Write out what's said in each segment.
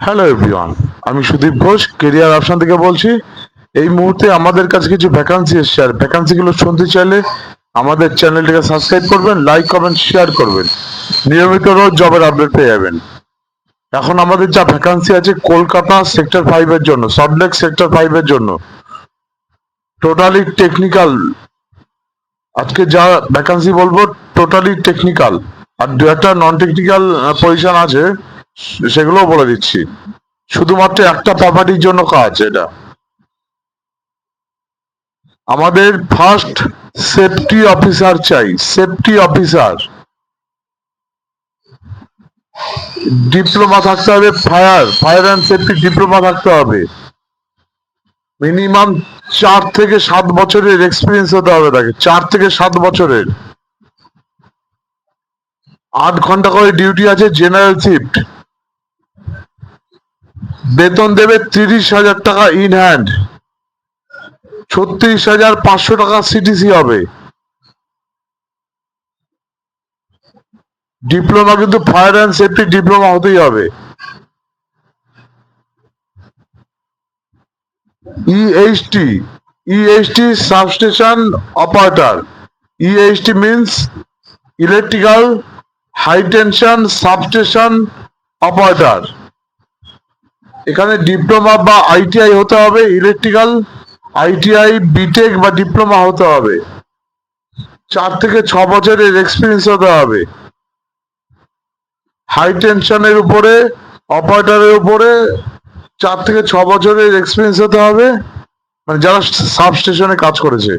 Hello everyone, আমি Sudip Ghosh career option থেকে বলছি। এই মুহূর্তে আমাদের কাছে কিছু ভ্যাকান্সি এসছে, আর ভ্যাকান্সিগুলো শুনতে চাইলে আমাদের চ্যানেলটিকে সাবস্ক্রাইব করবেন, লাইক কমেন্ট শেয়ার করবেন। নিয়মিত রোজ জবের আপডেট পেয়ে যাবেন। এখন আমাদের যা ভ্যাকান্সি আছে কলকাতা সেক্টর 5 এর জন্য, সল্টলেক সেক্টর 5 এর জন্য, টোটালি টেকনিক্যাল। আজকে যা ভ্যাকান্সি বলবো টোটালি টেকনিক্যাল, আর দু একটা নন টেকনিক্যাল পজিশন আছে, সেগুলোও বলে দিচ্ছি। শুধুমাত্র একটা প্রপার্টির জন্য কাজ এটা। আমাদের ফার্স্ট সেফটি অফিসার চাই, সেফটি অফিসার। ডিপ্লোমা থাকতে হবে, ফায়ার অ্যান্ড সেফটি ডিপ্লোমা থাকতে হবে। মিনিমাম 4 থেকে 7 বছরের এক্সপিরিয়েন্স হতে হবে তাকে, 4 থেকে 7 বছরের। 8 ঘন্টা করে ডিউটি আছে, জেনারেল শিফট। বেতন দেবে 30,000 টাকা ইন হ্যান্ড, 36,500 টাকা সিটিসি হবে। ডিপ্লোমা কিন্তু ফায়ার অ্যান্ড সেফটি ডিপ্লোমা হতেই হবে। EHT, EHT substation operator. EHT means electrical high tension substation operator. এখানে ডিপ্লোমা বা আইটিআই হতে হবে, ইলেকট্রিক্যাল আইটিআই বিটেক বা ডিপ্লোমা হতে হবে। 4 থেকে 6 বছরের এক্সপিরিয়েন্স হতে হবে। হাই টেনশনের উপরে, অপারেটরের উপরে 4 থেকে 6 বছরের এক্সপিরিয়েন্স হতে হবে, মানে যারা সাবস্টেশনে কাজ করেছে।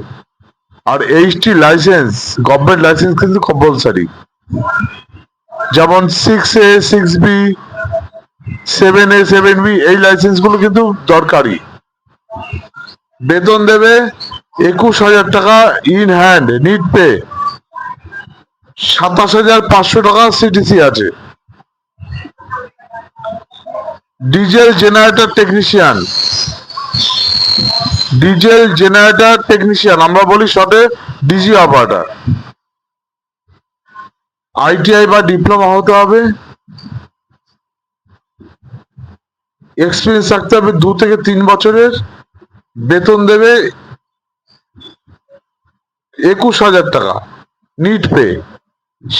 আর এইচটি লাইসেন্স, গভর্নমেন্ট লাইসেন্স কিন্তু কম্পালসারি, যেমন 6A 6B 7A 7B, এই লাইসেন্স গুলো কিন্তু দরকারি। বেতন দেবে 21,000 টাকা ইন হ্যান্ড, নিট পে। 27,500 টাকা সিটিসি আছে। Diesel generator technician, diesel generator technician আমরা বলি শর্টে ডিজি অপারেটর। আইটিআই বা ডিপ্লোমা হতে হবে, এক্সপিরিয়েন্স থাকতে হবে 2 থেকে 3 বছরের। বেতন দেবে 21,000 টাকা নিট পে।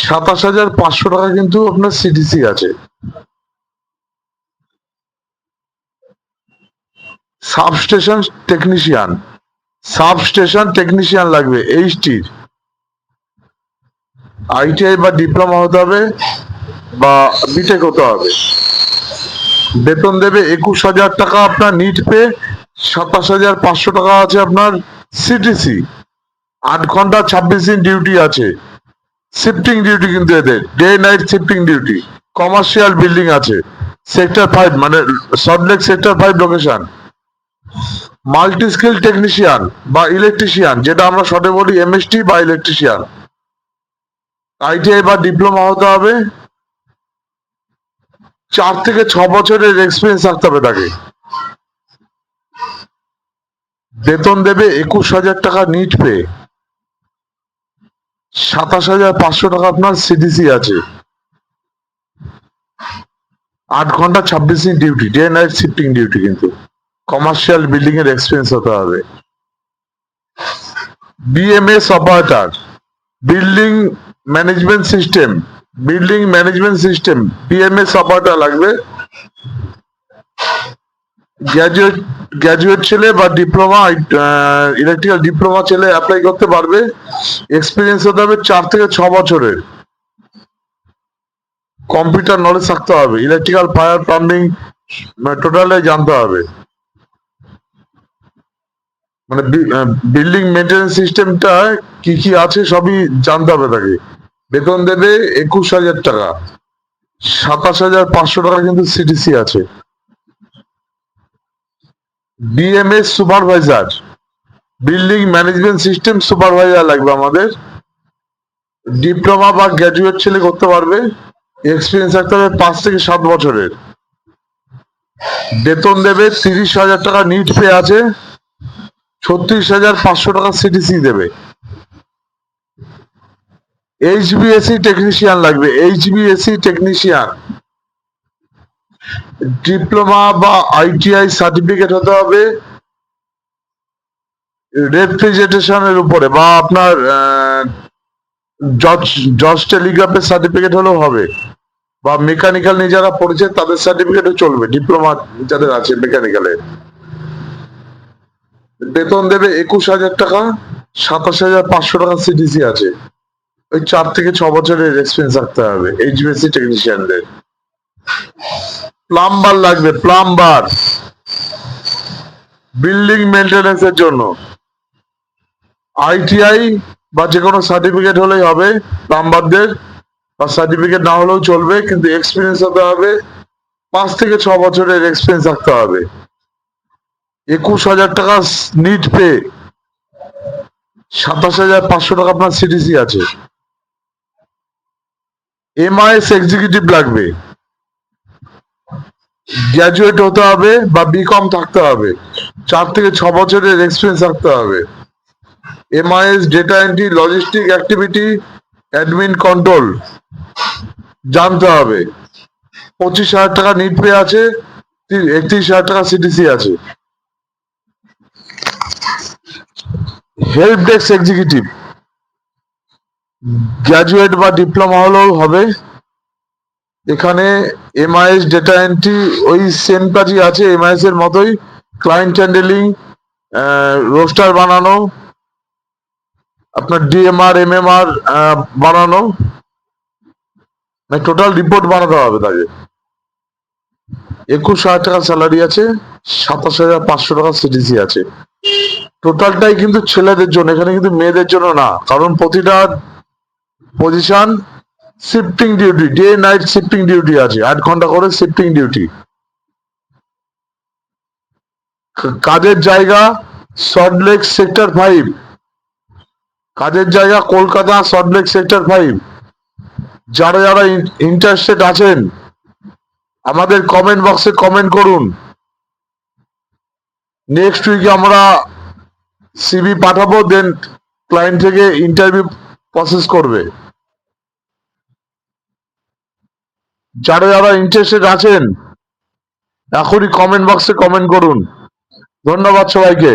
27,500 টাকা কিন্তু আপনার সিটিসি আছে। সাবস্টেশন টেকনিশিয়ান, সাবস্টেশন টেকনিশিয়ান লাগবে এইচটির। আইটিআই বা ডিপ্লোমা হতে হবে বা বিটেক হতে হবে। বেতন দেবে 21,000 টাকা আপনার নিট পে, 27,500 টাকা আছে আপনার সিটিসি। 8 ঘন্টা 26 দিন ডিউটি আছে। শিফটিং ডিউটি কিন্তু এদের, day night shifting duty. Commercial building আছে, সেক্টর 5 মানে Salt Lake sector 5 location. Multi skill technician বা ইলেকট্রিশিয়ান, যেটা আমরা শর্টে বলি এমএসটি বা ইলেকট্রিশিয়ান। আইটিআই বা ডিপ্লোমা হতে হবে, 4 থেকে 6 বছরের এক্সপিরিয়েন্স থাকতে হবে তাকে। বেতন দেবে 21,000 টাকা নিট পে, 27,500 টাকা আপনার সিডিসি আছে। 8 ঘন্টা 26 দিন duty, day night shifting duty কিন্তু। কমার্শিয়াল বিল্ডিং এর এক্সপিরিয়েন্স হতে হবে। BMS operator, building management system, building management system BMS operator লাগবে। গ্র্যাজুয়েট, গ্র্যাজুয়েট ছেলে বা ডিপ্লোমা ইলেকট্রিক্যাল ডিপ্লোমা ছেলে অ্যাপ্লাই করতে পারবে। এক্সপিরিয়েন্স হতে হবে 4 থেকে 6 বছরের। কম্পিউটার নলেজ থাকতে হবে, ইলেকট্রিক্যাল ফায়ার প্লাম্বিং টোটালে জানতে হবে। মানে বিল্ডিং মেনটেন্যান্স সিস্টেমটা কি কি আছে সবই জানতে হবে তাকে। বেতন দেবে 21,000 টাকা, 27,500 টাকা কিন্তু সিটিসি আছে। BMS supervisor, building management system supervisor লাগবে আমাদের। ডিপ্লোমা বা গ্র্যাজুয়েট ছেলে করতে পারবে। এক্সপিরিয়েন্স থাকতে হবে 5 থেকে 7 বছরের। বেতন দেবে 30,000 টাকা নিট পে আছে, 36,500 টাকা সিটিসি দেবে। এইচবিএসি টেকনিশিয়ান লাগবে, এইচবিএসি টেকনিশিয়ান। ডিপ্লোমা বা আইটিআই সার্টিফিকেট হতে হবে রেফ্রিজারেশনের উপরে, বা আপনার জজ জজ টেলিগ্রাফের সার্টিফিকেট হলেও হবে, বা মেকানিক্যাল নিয়ে যারা পড়েছে তাদের সার্টিফিকেটও চলবে, ডিপ্লোমা যাদের আছে মেকানিক্যালে। বেতন দেবে 21,000 টাকা, 27,500 টাকা সিটিসি আছে। ওই 4 থেকে 6 বছরের এক্সপিরিয়েন্স রাখতে হবে এইচভিএসসি টেকনিশিয়ানদের। প্লাম্বার লাগবে, প্লাম্বার বিল্ডিং মেনটেন্যান্স এর জন্য। আইটিআই বা যে কোনো সার্টিফিকেট হলেই হবে প্লাম্বারদের, বা সার্টিফিকেট না হলেও চলবে, কিন্তু এক্সপিরিয়েন্স হতে হবে, 5 থেকে 6 বছরের এক্সপিরিয়েন্স রাখতে হবে। 21,000 টাকা নিট পে, 27,500 টাকা আপনার সিটিসি আছে। এমআইএস এক্সিকিউটিভ লাগবে, গ্র্যাজুয়েট হতে হবে বা বিকম থাকতে হবে, 4 থেকে 6 বছরের এক্সপিরিয়েন্স রাখতে হবে। MIS data entry, logistic activity, admin control জানতে হবে। 25,000 টাকা নিট পে আছে, 31,000 টাকা সিটিসি আছে। হেল্প ডেস্ক এক্সিকিউটিভ, গ্র্যাজুয়েট বা ডিপ্লোমা হলেও হবে। এখানে এমআইএস ডেটা এন্ট্রি ওই সেম কাজই আছে এমআইএস এর মতোই, ক্লায়েন্ট হ্যান্ডেলিং, রোস্টার বানানো, আপনার ডিএমআর এমএমআর বানানো, মানে টোটাল রিপোর্ট বানাতে হবে তাকে। 21,000 টাকা স্যালারি আছে, 27,500 টাকা সিটিসি আছে। টোটালটাই কিন্তু ছেলেদের জন্য, এখানে কিন্তু মেয়েদের জন্য না, কারণ প্রতিটা position shifting duty, day night shifting duty আছে, 8 ঘন্টা করে শিফটিং ডিউটি। কাজের জায়গা সল্টলেক সেক্টর 5, কাজের জায়গা কলকাতা সল্টলেক সেক্টর 5। যারা যারা ইন্টারেস্টেড আছেন আমাদের কমেন্ট বক্সে কমেন্ট করুন। নেক্সট উইকে আমরা সিভি পাঠাবো, দেন ক্লায়েন্ট থেকে ইন্টারভিউ প্রসেস করবে। যারা যারা ইন্টারেস্টেড আছেন এখনই কমেন্ট বক্সে কমেন্ট করুন। ধন্যবাদ সবাইকে।